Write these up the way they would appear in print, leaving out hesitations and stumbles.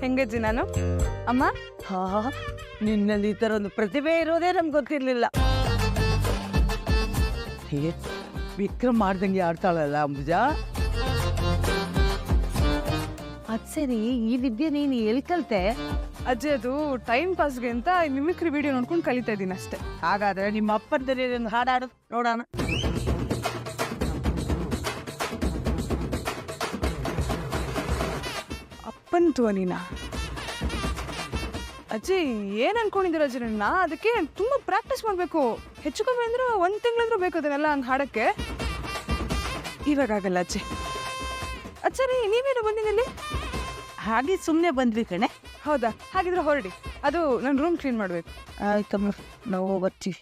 ಹೆಂಗಜ್ಜಿ ನಾನು ಅಮ್ಮ? ಹಾ, ನಿನ್ನಲ್ಲಿ ಈ ಥರ ಒಂದು ಪ್ರತಿಭೆ ಇರೋದೇ ನಮ್ಗೆ ಗೊತ್ತಿರಲಿಲ್ಲ. ಹೀಗೆ ವಿಕ್ರಮ್ ಮಾಡ್ದಂಗೆ ಆಡ್ತಾಳಲ್ಲ ಅಂಬುಜಾ. ಅದ್ ಸರಿ, ಈ ವಿದ್ಯೆ ನೀನು ಎಲ್ಲಿ ಕಲ್ತೆ? ಅಜ್ಜಿ ಅದು ಟೈಮ್ ಪಾಸ್ಗೆ ಅಂತ ಮಿಮಿಕ್ರಿ ವಿಡಿಯೋ ನೋಡ್ಕೊಂಡು ಕಲಿತಾ ಇದ್ದೀನಿ ಅಷ್ಟೇ. ಹಾಗಾದ್ರೆ ನಿಮ್ಮ ಅಪ್ಪನದಲ್ಲಿ ಒಂದು ಹಾಡಾಡು ನೋಡೋಣ. ಅಪ್ಪನ್ ಧ್ವನಿನ? ಅಜ್ಜಿ ಏನ್ ಅನ್ಕೊಂಡಿದ್ದೀರ ಅಜ್ಜಿ? ನನ್ನ ಅದಕ್ಕೆ ತುಂಬಾ ಪ್ರಾಕ್ಟೀಸ್ ಮಾಡ್ಬೇಕು. ಹೆಚ್ಚು ಕಮ್ಮಿ ಅಂದ್ರೆ 1 ತಿಂಗಳಾದ್ರೂ ಬೇಕು ಅದನ್ನೆಲ್ಲ ಹಂಗೆ ಹಾಡಕ್ಕೆ. ಇವಾಗ ಆಗಲ್ಲ ಅಜ್ಜಿ. ಅಜ್ಜರಿ ನೀವೇನು ಬಂದಿದ್ದಲ್ಲಿ? ಹಾಗೆ ಸುಮ್ಮನೆ ಬಂದ್ವಿ ಕಣೆ. ಹೌದಾ? ಹಾಗಿದ್ರೆ ಹೊರಡಿ, ಅದು ನನ್ನ ರೂಮ್ ಕ್ಲೀನ್ ಮಾಡಬೇಕು. ಆಯ್ತಮ್ಮ, ನಾವು ಬರ್ತೀವಿ.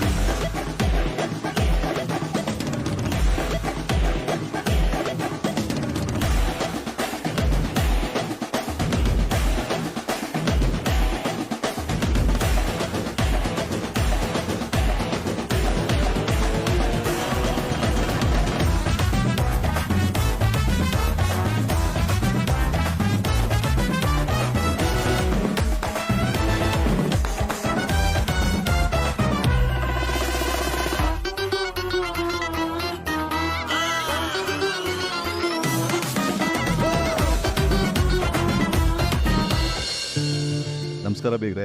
ನಮಸ್ಕಾರ ಬೇಗ್ರೆ.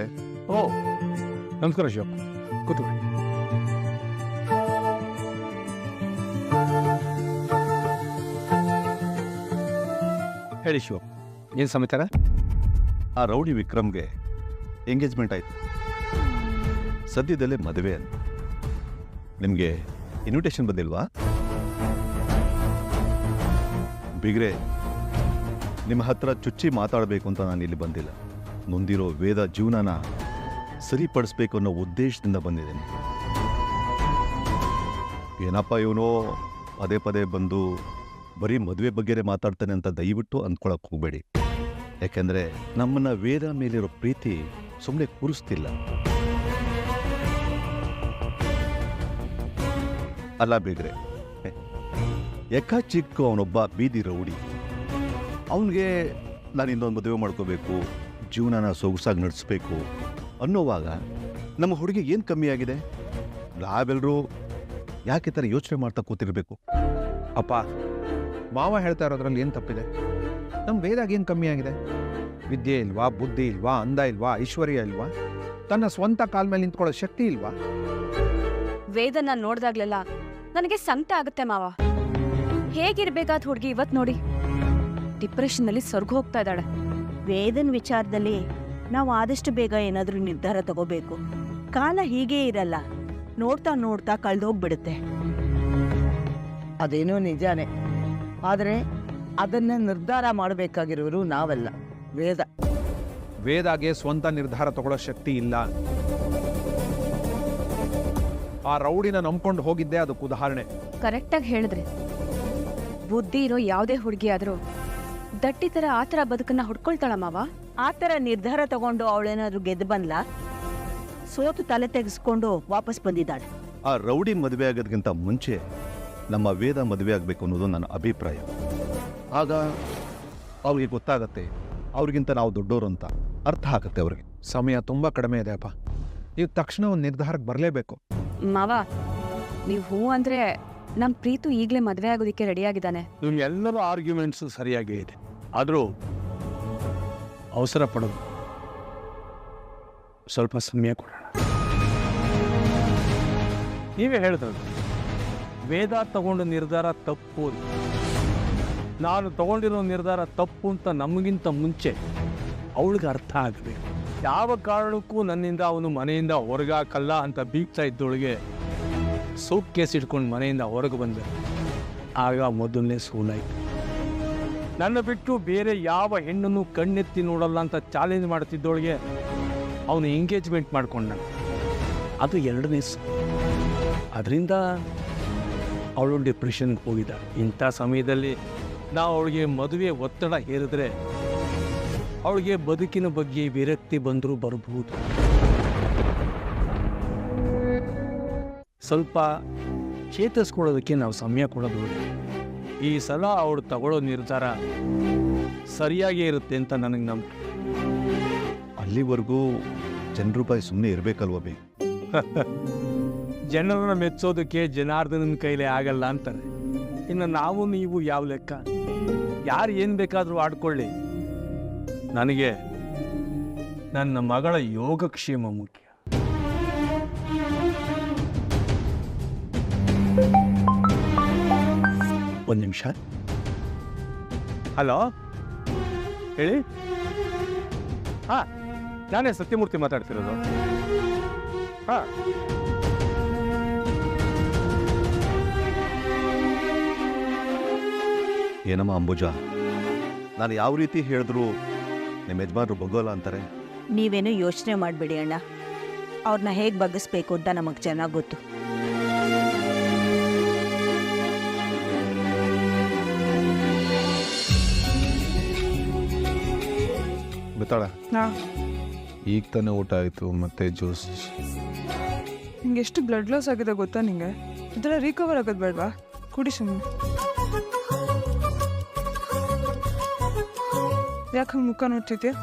ಓ ನಮಸ್ಕಾರ ಶಿವಪ್ಪ, ಕೂತ್ಕೊಳ್ಳಿ. ಹೇಳಿ ಶಿವಪ್ಪ, ಏನು ಸಮಾಚಾರ? ಆ ರೌಡಿ ವಿಕ್ರಮ್ಗೆ ಎಂಗೇಜ್ಮೆಂಟ್ ಆಯ್ತು. ಸದ್ಯದಲ್ಲೇ ಮದುವೆ ಅಂತ. ನಿಮಗೆ ಇನ್ವಿಟೇಷನ್ ಬಂದಿಲ್ವಾ? ಬಿಗ್ರೆ, ನಿಮ್ಮ ಹತ್ರ ಚುಚ್ಚಿ ಮಾತಾಡಬೇಕು ಅಂತ ನಾನು ಇಲ್ಲಿ ಬಂದಿಲ್ಲ. ಮುಂದಿರೋ ವೇದ ಜೀವನನ ಸರಿಪಡಿಸ್ಬೇಕು ಅನ್ನೋ ಉದ್ದೇಶದಿಂದ ಬಂದಿದ್ದೇನೆ. ಏನಪ್ಪ ಇವನು ಪದೇ ಪದೇ ಬಂದು ಬರೀ ಮದುವೆ ಬಗ್ಗೆನೇ ಮಾತಾಡ್ತಾನೆ ಅಂತ ದಯವಿಟ್ಟು ಅಂದ್ಕೊಳಕ್ಕೆ ಹೋಗಬೇಡಿ. ಯಾಕೆಂದರೆ ನಮ್ಮನ್ನ ವೇದ ಮೇಲಿರೋ ಪ್ರೀತಿ ಸುಮ್ಮನೆ ಕೂರಿಸ್ತಿಲ್ಲ. ಅಲ್ಲ ಬೇಗ್ರೆ, ಚಿಕ್ಕ ಅವನೊಬ್ಬ ಬೀದಿ ರೌಡಿ. ಅವನಿಗೆ ನಾನು ಇನ್ನೊಂದು ಮದುವೆ ಮಾಡ್ಕೋಬೇಕು, ಜೀವನನ ಸೊಗಸಾಗಿ ನಡೆಸಬೇಕು ಅನ್ನೋವಾಗ ನಮ್ಮ ಹುಡುಗಿ ಏನು ಕಮ್ಮಿ ಆಗಿದೆ? ನಾವೆಲ್ಲರೂ ಯಾಕೆ ಥರ ಯೋಚನೆ ಮಾಡ್ತಾ ಕೂತಿರ್ಬೇಕು? ಅಪ್ಪ, ಮಾವ ಹೇಳ್ತಾ ಇರೋದ್ರಲ್ಲಿ ಏನು ತಪ್ಪಿದೆ? ನಮ್ಮ ವೇದಾಗ ಏನು ಕಮ್ಮಿ ಆಗಿದೆ? ವಿದ್ಯೆ ಇಲ್ವಾ, ಬುದ್ಧಿ ಇಲ್ವಾ, ಅಂದ ಇಲ್ವಾ, ಐಶ್ವರ್ಯ ಇಲ್ವಾ, ತನ್ನ ಸ್ವಂತ ಕಾಲ ಮೇಲೆ ನಿಂತ್ಕೊಳ್ಳೋ ಶಕ್ತಿ ಇಲ್ವಾ? ವೇದನ ನೋಡ್ದಾಗ್ಲೆಲ್ಲ ನನಗೆ ಸಂಕಟ ಆಗುತ್ತೆ ಮಾವ. ಹೇಗಿರ್ಬೇಕಾದ ಹುಡುಗಿ ಇವತ್ ನೋಡಿ ಡಿಪ್ರೆಷನ್ ನಲ್ಲಿ ಸ್ವರ್ಗ ಹೋಗ್ತಾ ಇದ್ದಾಳೆ. ವೇದನ್ ವಿಚಾರದಲ್ಲಿ ನಾವು ಆದಷ್ಟು ಬೇಗ ಏನಾದ್ರೂ ನಿರ್ಧಾರ ತಗೋಬೇಕು. ಕಾಲ ಹೀಗೇ ಇರಲ್ಲ, ನೋಡ್ತಾ ನೋಡ್ತಾ ಕಳ್ದೋಗ್ಬಿಡುತ್ತೆ. ಅದೇನೋ ನಿಜಾನೇ, ಆದರೆ ಅದನ್ನ ನಿರ್ಧಾರ ಮಾಡಬೇಕಾಗಿರೋರು ನಾವಲ್ಲ, ವೇದ. ವೇದಾಗೆ ಸ್ವಂತ ನಿರ್ಧಾರ ತಗೊಳ್ಳೋ ಶಕ್ತಿ ಇಲ್ಲ. ಆ ರೌಡಿನ ನಂಬ್ಕೊಂಡು ಹೋಗಿದ್ದೆ ಅದಕ್ಕೆ ಉದಾಹರಣೆ. ಕರೆಕ್ಟಾಗಿ ಹೇಳಿದ್ರೆ, ಬುದ್ಧಿ ಇರೋ ಯಾವುದೇ ಹುಡುಗಿ ಆದ್ರೂ ದಟ್ಟಿ ತರ ಆತರ ಬದುಕನ್ನ ಹುಡ್ಕೊಳ್ತಾಳ ಮಾವ. ಆ ಥರ ನಿರ್ಧಾರ ತಗೊಂಡು ಅವಳೇನಾದ್ರೂ ಗೆದ್ದು ಬಂದ್ಲ, ಸೋತು ತಲೆ ತೆಗೆಸ್ಕೊಂಡು ವಾಪಸ್ ಬಂದಿದ್ದಾಳೆ. ಆ ರೌಡಿ ಮದುವೆ ಆಗೋದಕ್ಕಿಂತ ಮುಂಚೆ ನಮ್ಮ ವೇದ ಮದುವೆ ಆಗಬೇಕು ಅನ್ನೋದು ನನ್ನ ಅಭಿಪ್ರಾಯ. ಆಗ ಅವ್ರಿಗೆ ಗೊತ್ತಾಗತ್ತೆ ಅವ್ರಿಗಿಂತ ನಾವು ದೊಡ್ಡೋರು ಅಂತ ಅರ್ಥ ಆಗುತ್ತೆ ಅವ್ರಿಗೆ. ಸಮಯ ತುಂಬ ಕಡಿಮೆ ಇದೆ ಅಪ್ಪ, ನೀವು ತಕ್ಷಣ ಒಂದು ನಿರ್ಧಾರಕ್ಕೆ ಬರಲೇಬೇಕು. ಮಾವ, ನೀವು ಹೂ ಅಂದ್ರೆ ನಮ್ ಪ್ರೀತು ಈಗ್ಲೇ ಮದ್ವೆ ಆಗೋದಿಕ್ಕೆ ರೆಡಿ ಆಗಿದ್ದಾನೆ. ನಿಮ್ಗೆಲ್ಲರ ಆರ್ಗ್ಯುಮೆಂಟ್ಸು ಸರಿಯಾಗೇ ಇದೆ, ಆದರೂ ಅವಸರ ಪಡೋದು, ಸ್ವಲ್ಪ ಸಮಯ ಕೊಡೋಣ. ನೀವೇ ಹೇಳಿದ್ರಲ್ಲ, ವೇದ ತಗೊಂಡ ನಿರ್ಧಾರ ತಪ್ಪು. ನಾನು ತಗೊಂಡಿರೋ ನಿರ್ಧಾರ ತಪ್ಪು ಅಂತ ನಮಗಿಂತ ಮುಂಚೆ ಅವಳಿಗೆ ಅರ್ಥ ಆಗಬೇಕು. ಯಾವ ಕಾರಣಕ್ಕೂ ನನ್ನಿಂದ ಅವನು ಮನೆಯಿಂದ ಹೊರಗಾಕಲ್ಲ ಅಂತ ಬೀಗ್ತಾ ಇದ್ದೊಳಗೆ ಸೂಟ್ ಕೇಸ್ ಇಟ್ಕೊಂಡು ಮನೆಯಿಂದ ಹೊರಗೆ ಬಂದೆ. ಆಗ ಮೊದಲನೇ ಸೋಲಾಯಿತು. ನನ್ನ ಬಿಟ್ಟು ಬೇರೆ ಯಾವ ಹೆಣ್ಣನ್ನು ಕಣ್ಣೆತ್ತಿ ನೋಡಲ್ಲ ಅಂತ ಚಾಲೆಂಜ್ ಮಾಡ್ತಿದ್ದೊಳಗೆ ಅವನು ಎಂಗೇಜ್ಮೆಂಟ್ ಮಾಡ್ಕೊಂಡ. ಅದು ಎರಡನೇ ಅದರಿಂದ ಅವಳು ಡಿಪ್ರೆಷನ್ಗೆ ಹೋಗಿದ್ದ. ಇಂಥ ಸಮಯದಲ್ಲಿ ನಾವು ಅವಳಿಗೆ ಮದುವೆ ಒತ್ತಡ ಹೇರಿದ್ರೆ ಅವಳಿಗೆ ಬದುಕಿನ ಬಗ್ಗೆ ವಿರಕ್ತಿ ಬಂದರೂ ಬರಬಹುದು. ಸ್ವಲ್ಪ ಚೇತರಿಸ್ಕೊಳ್ಳೋದಕ್ಕೆ ನಾವು ಸಮಯ ಕೊಡೋದು. ಈ ಸಲ ಅವಳು ತಗೊಳ್ಳೋ ನಿರ್ಧಾರ ಸರಿಯಾಗೇ ಇರುತ್ತೆ ಅಂತ ನನಗೆ ನಂಬಿಕೆ. ಅಲ್ಲಿವರೆಗೂ ಜನರ ಬಾಯಿ ಸುಮ್ಮನೆ ಇರಬೇಕಲ್ವ ಬೇ? ಜನರನ್ನ ಮೆಚ್ಚೋದಕ್ಕೆ ಜನಾರ್ದನನ ಕೈಲೇ ಆಗಲ್ಲ ಅಂತಾರೆ. ಇನ್ನು ನಾವು ನೀವು ಯಾವ ಲೆಕ್ಕ? ಯಾರು ಏನು ಬೇಕಾದರೂ ಆಡ್ಕೊಳ್ಳಿ, ನನಗೆ ನನ್ನ ಮಗಳ ಯೋಗಕ್ಷೇಮ ಮುಖ್ಯ. ಒಂದು ನಿಮಿಷ. ಹಲೋ, ಹೇಳಿ. ಹಾಂ, ನಾನೇ ಸತ್ಯಮೂರ್ತಿ ಮಾತಾಡ್ತಿರೋದು. ಹಾಂ, ಏನಮ್ಮ ಅಂಬುಜಾ, ನಾನು ಯಾವ ರೀತಿ ಹೇಳಿದ್ರು ನಿಮ್ಮ ಯಜಮಾನ್ರು ಬಗ್ಗೋಲ್ಲ ಅಂತಾರೆ. ನೀವೇನು ಯೋಚನೆ ಮಾಡಬೇಡಿ ಅಣ್ಣ, ಅವ್ರನ್ನ ಹೇಗೆ ಬಗ್ಗಿಸ್ಬೇಕು ಅಂತ ನಮಗೆ ಚೆನ್ನಾಗಿ ಗೊತ್ತು. ಗೊತ್ತಾಳ, ನಾ ಈಗ ತಾನೇ ಊಟ ಆಯಿತು, ಮತ್ತೆ ಜ್ಯೂಸ್. ನಿಂಗೆ ಎಷ್ಟು ಬ್ಲಡ್ ಲಾಸ್ ಆಗಿದೆ ಗೊತ್ತಾ ನಿಂಗೆ? ಇದೆಲ್ಲ ರಿಕವರ್ ಆಗೋದು ಬೇಡವಾ? ಕುಡಿ ಸುಮ್ಮನೆ. ಯಾಕೆ ಹಂಗೆ ಮುಖ ನೋಡ್ತಿದ್ಯಾ?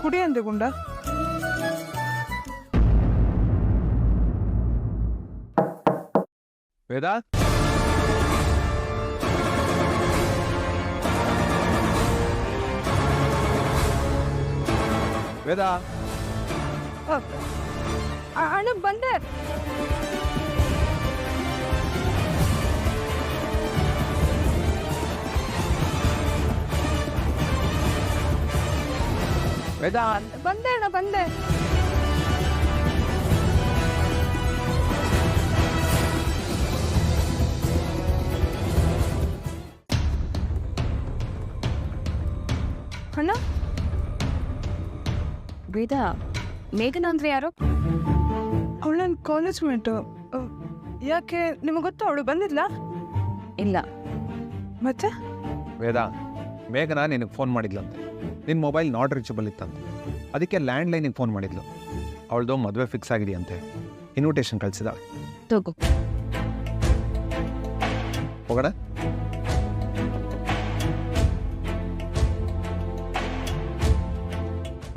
ಕುಡಿ ಅಂದೆ ಗುಂಡ. ವೇದಾ, ವೇದಾ, ಅಣ್ಣ ಬಂದೆ. ವೇದಾ, ಬಂದೆ ಅಣ್ಣ ಬಂದೆ. ಅಣ್ಣ, ವೇದ, ಮೇಘನಾ ಅಂದ್ರೆ ಯಾರು? ಅವಳು ನನ್ನ ಕಾಲೇಜ್ ಮೇಟು. ಯಾಕೆ ನಿಮಗೆ ಗೊತ್ತಾ ಅವಳು ಬಂದಿದ್ಲಾ? ಇಲ್ಲ. ಮತ್ತೆ ವೇದಾ, ಮೇಘನಾ ನಿನಗೆ ಫೋನ್ ಮಾಡಿದ್ಲಂತೆ. ನಿನ್ನ ಮೊಬೈಲ್ ನಾಟ್ ರೀಚಬಲ್ ಇತ್ತಂತೆ, ಅದಕ್ಕೆ ಲ್ಯಾಂಡ್ಲೈನಿಗೆ ಫೋನ್ ಮಾಡಿದ್ಲು. ಅವಳದು ಮದುವೆ ಫಿಕ್ಸ್ ಆಗಿದೆಯಂತೆ, ಇನ್ವಿಟೇಷನ್ ಕಳಿಸಿದ. ತಗೋ. ಹೋಗೋಣ.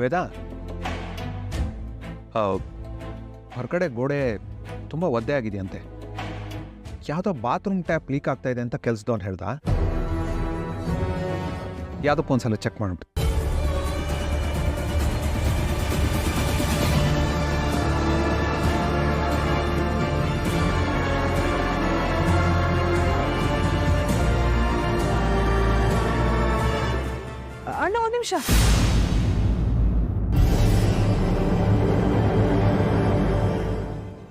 ವೇದಾ, ಹೊರಗಡೆ ಗೋಡೆ ತುಂಬ ಒದ್ದೆ ಆಗಿದೆಯಂತೆ. ಯಾವುದೋ ಬಾತ್ರೂಮ್ ಟ್ಯಾಪ್ ಲೀಕ್ ಆಗ್ತಾ ಇದೆ ಅಂತ ಕೆಲ್ಸದವ್ನು ಹೇಳ್ದ. ಯಾವುದಕ್ಕೂ ಒಂದ್ಸಲ ಚೆಕ್ ಮಾಡ್ಬಿಟ್ಟು. ಅಣ್ಣ ಒಂದು ನಿಮಿಷ.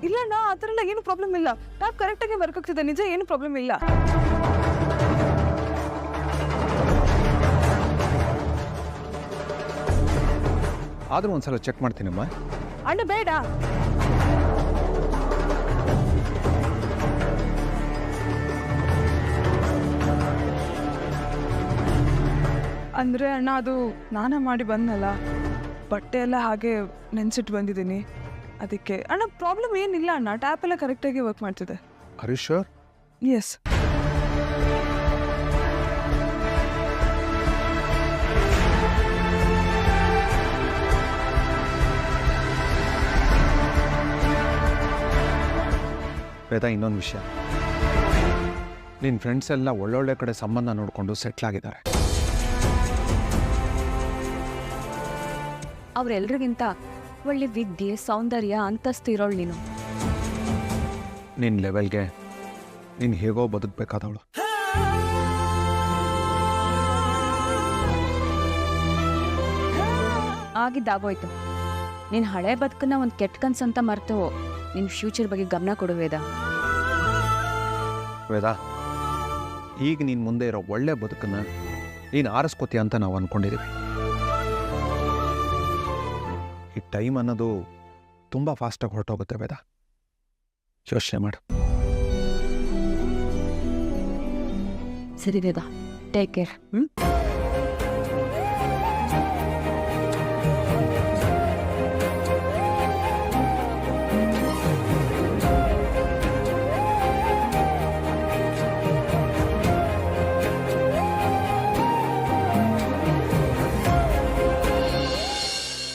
ಇಲ್ಲ ಅಣ್ಣ, ಆ ಥರ ಎಲ್ಲ ಏನು ಪ್ರಾಬ್ಲಮ್ ಇಲ್ಲ. ಟ್ಯಾಪ್ ಕರೆಕ್ಟಾಗಿ ವರ್ಕ್ ಆಗ್ತಿದೆ, ನಿಜ ಏನು ಪ್ರಾಬ್ಲಮ್ ಇಲ್ಲ. ಆದರೂ ಒಂದ್ಸಲ ಚೆಕ್ ಮಾಡ್ತೀನಮ್ಮ. ಅಣ್ಣ ಬೇಡ. ಅಂದರೆ ಅಣ್ಣ, ಅದು ಸ್ನಾನ ಮಾಡಿ ಬಂದಲ್ಲ, ಬಟ್ಟೆ ಎಲ್ಲ ಹಾಗೆ ನೆನ್ಸಿಟ್ಟು ಬಂದಿದ್ದೀನಿ. ಅದಕ್ಕೆ ಅಣ್ಣ ಪ್ರಾಬ್ಲಮ್ ಏನಿಲ್ಲ ಅಣ್ಣ, ಟ್ಯಾಪ್ ಎಲ್ಲ ಕರೆಕ್ಟಾಗಿ ವರ್ಕ್ ಮಾಡ್ತಿದೆ. Are you sure? Yes. Veda, ಇನ್ನೊಂದು ವಿಷಯ, ನಿನ್ನ ಫ್ರೆಂಡ್ಸ್ ಎಲ್ಲ ಒಳ್ಳೊಳ್ಳೆ ಕಡೆ ಸಂಬಂಧ ನೋಡಿಕೊಂಡು ಸೆಟ್ಲಾಗಿದ್ದಾರೆ. ಅವ್ರೆಲ್ರಿಗಿಂತ ಒಳ್ಳೆ ವಿದ್ಯೆ, ಸೌಂದರ್ಯ, ಅಂತಸ್ತು ಇರೋಳು ನೀನು. ನಿನ್ನ ಲೆವೆಲ್ಗೆ ನೀನು ಹೇಗೋ ಬದುಕಬೇಕಾದವಳು. ಆಗಿದ್ದಾಗೋಯ್ತು. ನಿನ್ನ ಹಳೆ ಬದುಕನ್ನ ಒಂದು ಕೆಟ್ಟ ಕನ್ಸು ಅಂತ ಮರೆತು ನಿನ್ನ ಫ್ಯೂಚರ್ ಬಗ್ಗೆ ಗಮನ ಕೊಡು ವೇದ. ವೇದಾ, ಈಗ ನೀನು ಮುಂದೆ ಇರೋ ಒಳ್ಳೆ ಬದುಕನ್ನು ನೀನು ಆರಿಸ್ಕೋತೀಯ ಅಂತ ನಾವು ಅಂದ್ಕೊಂಡಿದ್ದೀವಿ. ಈ ಟೈಮ್ ಅನ್ನೋದು ತುಂಬ ಫಾಸ್ಟಾಗಿ ಹೊರಟೋಗುತ್ತೆ ವೇದಾ, ಯೋಚನೆ ಮಾಡು. ಸರಿ ವೇದ, ಟೇಕ್ ಕೇರ್.